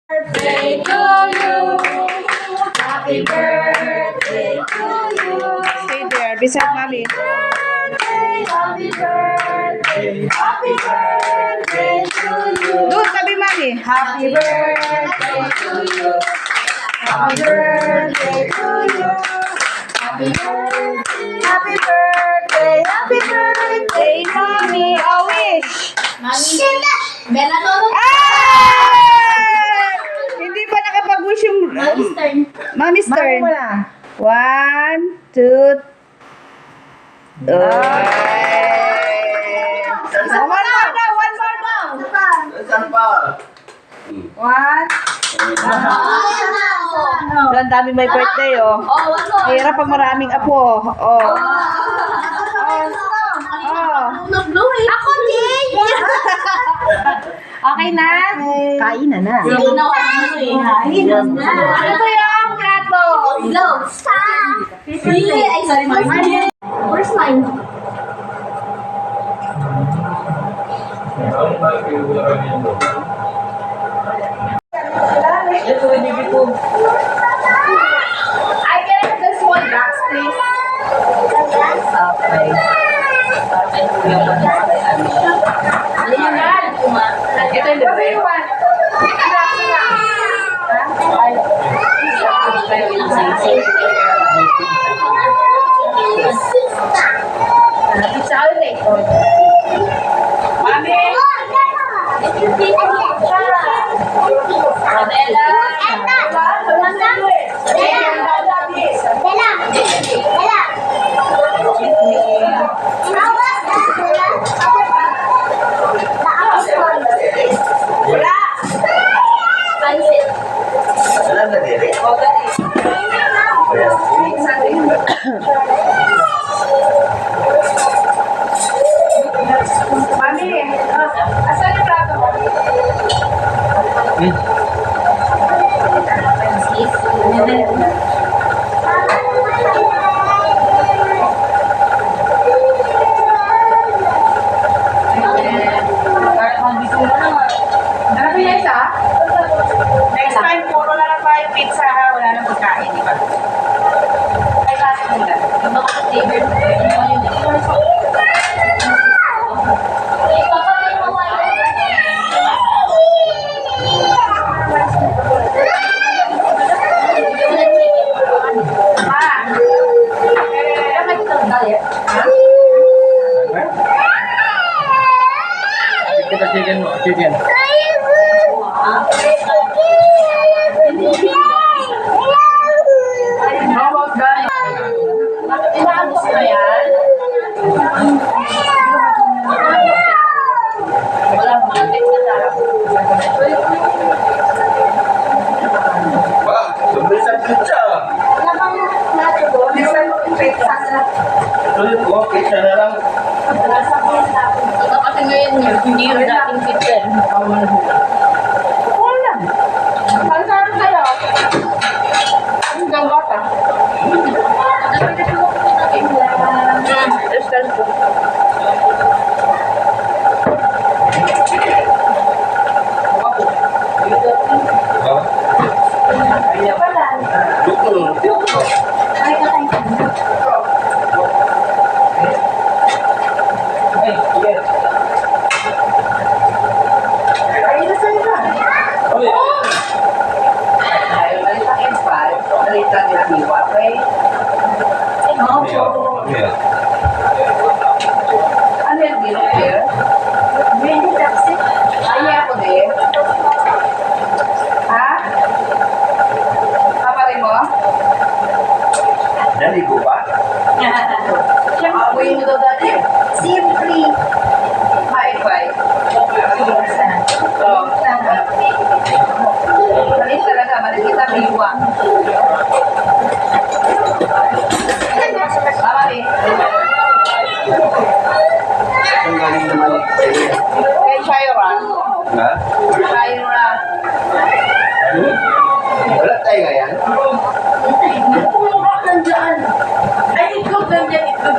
Birthday to you. Happy birthday to you. Stay there, beside mommy. Happy birthday, happy birthday to you. Doon, tabi mommy. Happy birthday to you. Happy birthday to you. Happy birthday, happy birthday, happy birthday. Hey, mommy, a wish. Mami, Bella Lolo. Ay! Hindi pa nakapag-wish yung Mami's turn. mommy's turn. Mami mo na. 1, 2, one more daw, one more daw. Saan pa? One. Ang dami may birthday, oh. Hirap pag maraming apo, oh. Ako din! Okay na? Kain na na. Sige na, Kain na. Ano ba yung plato? Go! Ay, sorry, Marcy. Where's mine? I can have this one box, please. Okay. Ayun na. Ito yung libre. Pizza ulit. Mami! Wala! Wala na diri. Mami, asan yung plato mo? Ano ba yung isa? Next time, puro na lang tayo pizza ha. Wala nang pagkain, di ba? Ay, lasa nila. Kita chicken mo, chicken. How about that? Inaabos na yan? Wala mo na na Ba, tuloy sa pizza. Next time mo yung pizza na. Tuloy ko, pizza na lang. Ito kasi ngayon yun, hindi yung dating kitchen. Wala. Pagkaroon kayo. Hanggang bata. Distance ko. Ha? Kaya pala. Dukto. Ay, kakain ka. Ay, sige. Ay, nasa iba. Oy. Ay, malit ang M5. Malit ang M5. Okay? Mamaya. Ano yung dinner? Brandy taxi. Ay, ako din. Ha? Kapatid mo? Naligo ba? Amoy mo daw dati. Simply. Hi-Fi. Oo. Malit talaga. Malit kita biwa. Tama rin. Saan galing naman? Kay Shaira. Ha? Shaira. Wala tayo ngayon? Pumukha nandyan. Ay, itlog nandyan. Itlog.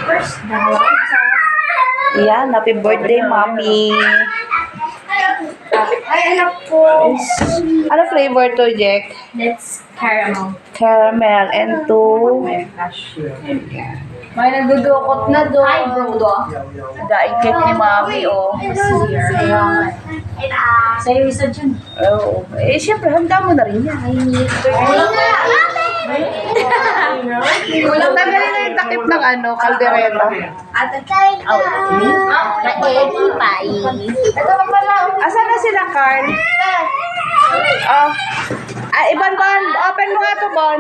First Yan, happy birthday, Mommy. Ay, anak ko. Ano flavor to, Jack? That's caramel. Caramel and to May nagdudukot na doon. Hi, bro. daing cake ni Mommy, oh. Sa'yo isa dyan. Oh, eh, syempre, handa mo na rin yan. Tanggalin na yung takip ng ano, kaldereta. Asan na sila, Carl? Oh. Ah, Iban, Bon. Open mo nga to, Bon.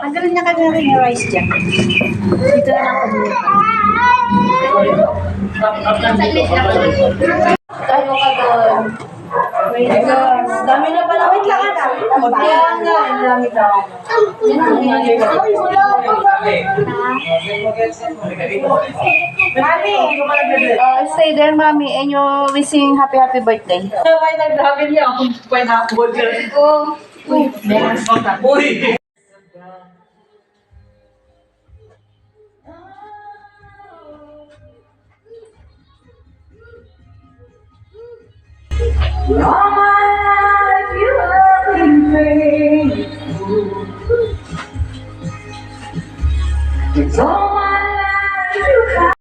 Ang galing niya kagaya yung rice dyan. Dito na lang ako dito. Ano ka doon? Wait lang. Dami na pala. Wait lang ka. Yan nga. Ang dami daw. Mami, Stay there, Mommy, and you wishing happy birthday. may nag-grabe niya akong pineapple. Oh. Uy! Ah!